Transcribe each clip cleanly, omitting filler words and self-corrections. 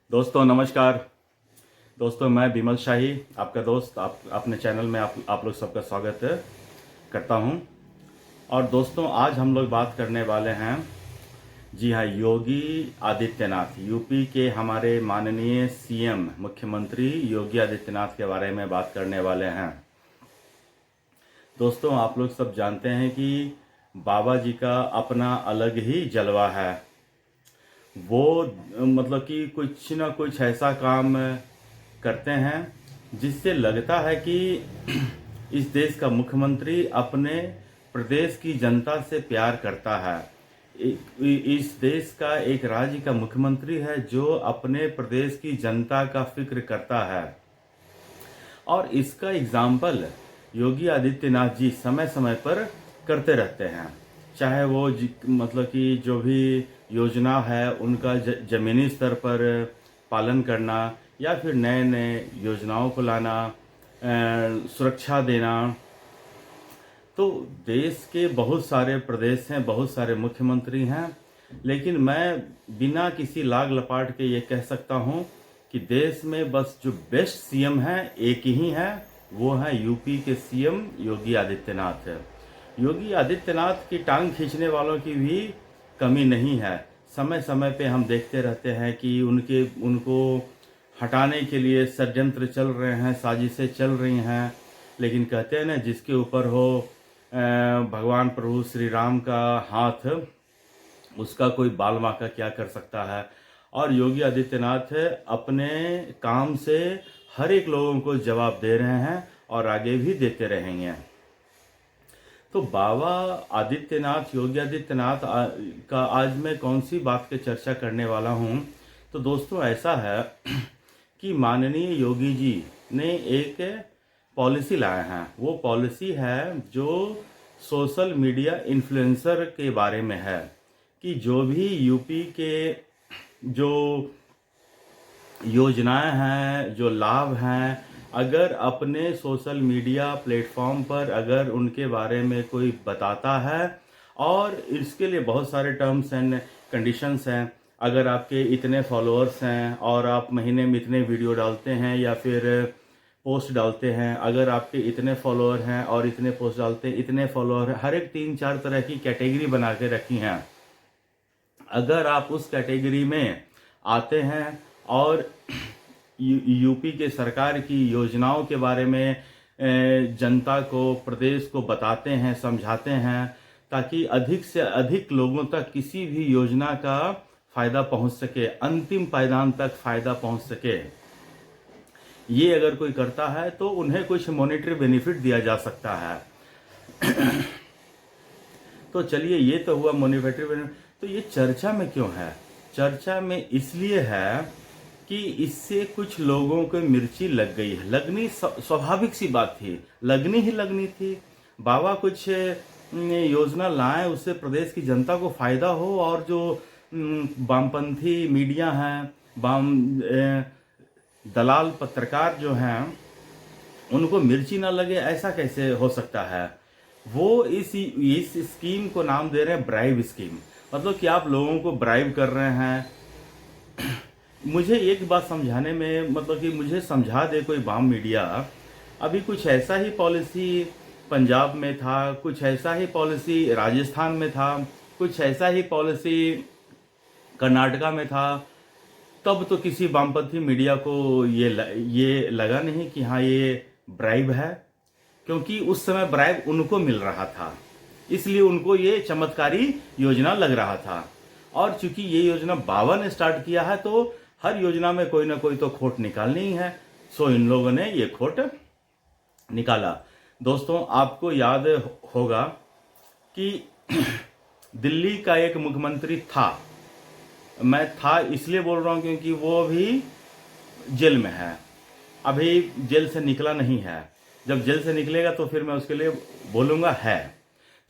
दोस्तों नमस्कार। दोस्तों मैं विमल शाही आपका दोस्त अपने चैनल में आप लोग सबका स्वागत करता हूं। और दोस्तों आज हम लोग बात करने वाले हैं, जी हाँ, योगी आदित्यनाथ, यूपी के हमारे माननीय सीएम मुख्यमंत्री योगी आदित्यनाथ के बारे में बात करने वाले हैं। दोस्तों आप लोग सब जानते हैं कि बाबा जी का अपना अलग ही जलवा है। वो मतलब कि कुछ ना कुछ ऐसा काम करते हैं जिससे लगता है कि इस देश का मुख्यमंत्री अपने प्रदेश की जनता से प्यार करता है। इस देश का एक राज्य का मुख्यमंत्री है जो अपने प्रदेश की जनता का फिक्र करता है। और इसका एग्जाम्पल योगी आदित्यनाथ जी समय समय पर करते रहते हैं। चाहे वो मतलब कि जो भी योजना है उनका जमीनी स्तर पर पालन करना, या फिर नए नए योजनाओं को लाना, सुरक्षा देना। तो देश के बहुत सारे प्रदेश हैं, बहुत सारे मुख्यमंत्री हैं, लेकिन मैं बिना किसी लाग लपाट के ये कह सकता हूँ कि देश में बस जो बेस्ट सीएम है एक ही है, वो है यूपी के सीएम योगी आदित्यनाथ है। योगी आदित्यनाथ की टांग खींचने वालों की भी कमी नहीं है। समय समय पे हम देखते रहते हैं कि उनको हटाने के लिए षड्यंत्र चल रहे हैं, साजिशें चल रही हैं। लेकिन कहते हैं ना, जिसके ऊपर हो भगवान प्रभु श्री राम का हाथ, उसका कोई बाल बांका क्या कर सकता है। और योगी आदित्यनाथ अपने काम से हर एक लोगों को जवाब दे रहे हैं और आगे भी देते रहेंगे। तो बाबा आदित्यनाथ, योगी आदित्यनाथ का आज मैं कौन सी बात की चर्चा करने वाला हूँ। तो दोस्तों ऐसा है कि माननीय योगी जी ने एक पॉलिसी लाए हैं। वो पॉलिसी है जो सोशल मीडिया इन्फ्लुएंसर के बारे में है, कि जो भी यूपी के जो योजनाएं हैं, जो लाभ हैं, अगर अपने सोशल मीडिया प्लेटफॉर्म पर अगर उनके बारे में कोई बताता है, और इसके लिए बहुत सारे टर्म्स एंड कंडीशंस हैं। अगर आपके इतने फॉलोअर्स हैं और आप महीने में इतने वीडियो डालते हैं या फिर पोस्ट डालते हैं, अगर आपके इतने फॉलोअर हैं और इतने पोस्ट डालते हैं, इतने फॉलोअर हैं, हर एक 3-4 तरह की कैटेगरी बना के रखी हैं। अगर आप उस कैटेगरी में आते हैं और यूपी के सरकार की योजनाओं के बारे में जनता को, प्रदेश को बताते हैं, समझाते हैं, ताकि अधिक से अधिक लोगों तक किसी भी योजना का फायदा पहुंच सके, अंतिम पायदान तक फायदा पहुंच सके, ये अगर कोई करता है तो उन्हें कुछ मॉनेटरी बेनिफिट दिया जा सकता है। तो चलिए, ये तो हुआ मॉनेटरी बेनिफिट। तो ये चर्चा में क्यों है? चर्चा में इसलिए है कि इससे कुछ लोगों को मिर्ची लग गई है। लगनी स्वाभाविक सी बात थी, लगनी ही लगनी थी। बाबा कुछ योजना लाएं, उससे प्रदेश की जनता को फायदा हो, और जो वामपंथी मीडिया हैं, दलाल पत्रकार जो हैं, उनको मिर्ची ना लगे, ऐसा कैसे हो सकता है? वो इस स्कीम को नाम दे रहे हैं ब्राइब स्कीम। मतलब कि आप लोगों को ब्राइब कर रहे हैं। मुझे एक बात समझाने में, मतलब कि मुझे समझा दे कोई वाम मीडिया। अभी कुछ ऐसा ही पॉलिसी पंजाब में था, कुछ ऐसा ही पॉलिसी राजस्थान में था, कुछ ऐसा ही पॉलिसी कर्नाटका में था। तब तो किसी वामपंथी मीडिया को ये लगा नहीं कि हाँ ये ब्राइब है, क्योंकि उस समय ब्राइब उनको मिल रहा था, इसलिए उनको ये चमत्कारी योजना लग रहा था। और चूंकि ये योजना बाबा ने स्टार्ट किया है, तो हर योजना में कोई ना कोई तो खोट निकालनी ही है। सो इन लोगों ने ये खोट निकाला। दोस्तों आपको याद होगा कि दिल्ली का एक मुख्यमंत्री था। मैं था इसलिए बोल रहा हूं क्योंकि वो भी जेल में है, अभी जेल से निकला नहीं है। जब जेल से निकलेगा तो फिर मैं उसके लिए बोलूंगा है।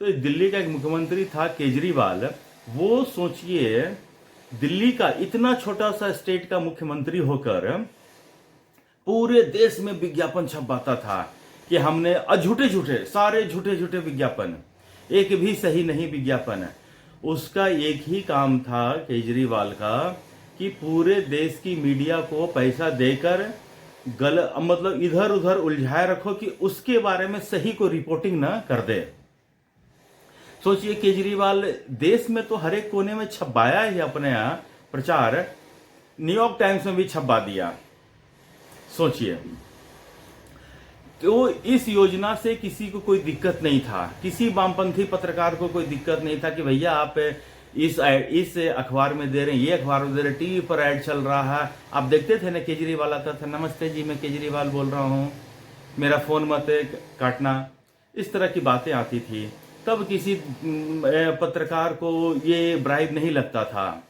तो दिल्ली का एक मुख्यमंत्री था केजरीवाल। वो सोचिए, दिल्ली का इतना छोटा सा स्टेट का मुख्यमंत्री होकर पूरे देश में विज्ञापन छपवाता था कि हमने सारे झूठे विज्ञापन, एक भी सही नहीं विज्ञापन। उसका एक ही काम था केजरीवाल का कि पूरे देश की मीडिया को पैसा देकर मतलब इधर उधर उलझाए रखो कि उसके बारे में सही को रिपोर्टिंग ना कर दे। सोचिए, केजरीवाल देश में तो हर एक कोने में छपाया ही अपने यहाँ प्रचार, न्यूयॉर्क टाइम्स में भी छपवा दिया। सोचिए, तो इस योजना से किसी को कोई दिक्कत नहीं था, किसी वामपंथी पत्रकार को कोई दिक्कत नहीं था कि भैया आप इस अखबार में दे रहे हैं, ये अखबार में दे रहे हैं, टीवी पर ऐड चल रहा है। आप देखते थे ना, केजरीवाल आता था, नमस्ते जी मैं केजरीवाल बोल रहा हूँ, मेरा फोन मत काटना, इस तरह की बातें आती थी। तब किसी पत्रकार को ये ब्राइब नहीं लगता था,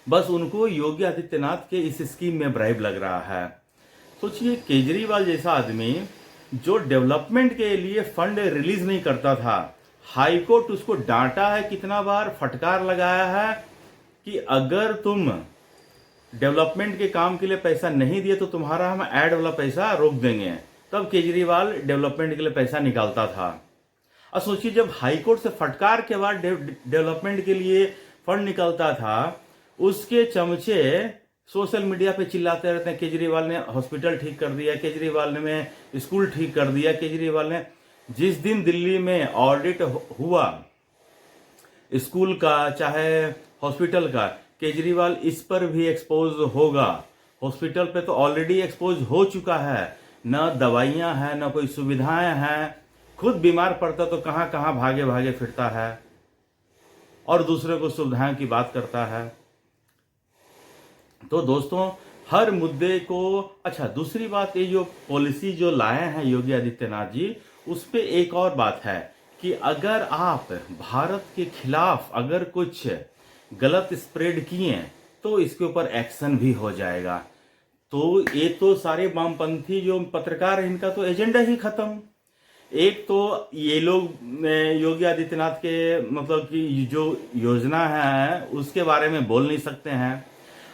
बस उनको योगी आदित्यनाथ के इस स्कीम में ब्राइब लग रहा है। सोचिए, केजरीवाल जैसा आदमी जो डेवलपमेंट के लिए फंड रिलीज नहीं करता था, हाई कोर्ट उसको डांटा है, कितना बार फटकार लगाया है कि अगर तुम डेवलपमेंट के काम के लिए पैसा नहीं दिए तो तुम्हारा हम ऐड वाला पैसा रोक देंगे। तब केजरीवाल डेवलपमेंट के लिए पैसा निकालता था। अब सोचिए, जब हाई कोर्ट से फटकार के बाद डेवलपमेंट के लिए फंड निकलता था, उसके चमचे सोशल मीडिया पे चिल्लाते रहते हैं, केजरीवाल ने हॉस्पिटल ठीक कर दिया, केजरीवाल ने स्कूल ठीक कर दिया, केजरीवाल ने। जिस दिन दिल्ली में ऑडिट हुआ स्कूल का चाहे हॉस्पिटल का, केजरीवाल इस पर भी एक्सपोज होगा। हॉस्पिटल पे तो ऑलरेडी एक्सपोज हो चुका है, न दवाइयां हैं न कोई सुविधाएं हैं, खुद बीमार पड़ता तो कहां कहां भागे भागे फिरता है और दूसरे को सुविधाओं की बात करता है। तो दोस्तों, हर मुद्दे को, अच्छा दूसरी बात, ये जो पॉलिसी जो लाए हैं योगी आदित्यनाथ जी, उस पे एक और बात है कि अगर आप भारत के खिलाफ अगर कुछ गलत स्प्रेड किए तो इसके ऊपर एक्शन भी हो जाएगा। तो ये तो सारे वामपंथी जो पत्रकार हैं, इनका तो एजेंडा ही खत्म। एक तो ये लोग योगी आदित्यनाथ के मतलब कि जो योजना है उसके बारे में बोल नहीं सकते हैं,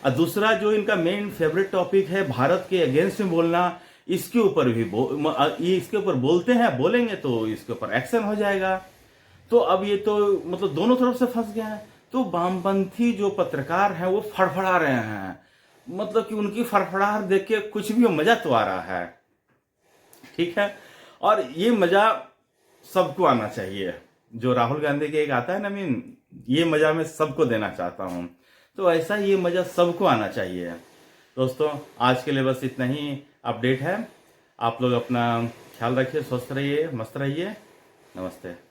और दूसरा जो इनका मेन फेवरेट टॉपिक है भारत के अगेंस्ट में बोलना, इसके ऊपर भी इसके ऊपर बोलते हैं, बोलेंगे तो इसके ऊपर एक्शन हो जाएगा। तो अब ये तो मतलब दोनों तरफ से फंस गया है। तो वामपंथी जो पत्रकार हैं वो फड़फड़ा रहे हैं, मतलब कि उनकी फड़फड़ाहट देख के कुछ भी मजा तो आ रहा है, ठीक है। और ये मजा सबको आना चाहिए, जो राहुल गांधी के एक आता है ना मीम, ये मजा मैं सबको देना चाहता हूं, तो ऐसा ये मजा सबको आना चाहिए। दोस्तों, आज के लिए बस इतना ही अपडेट है। आप लोग अपना ख्याल रखिए, स्वस्थ रहिए, मस्त रहिए। नमस्ते।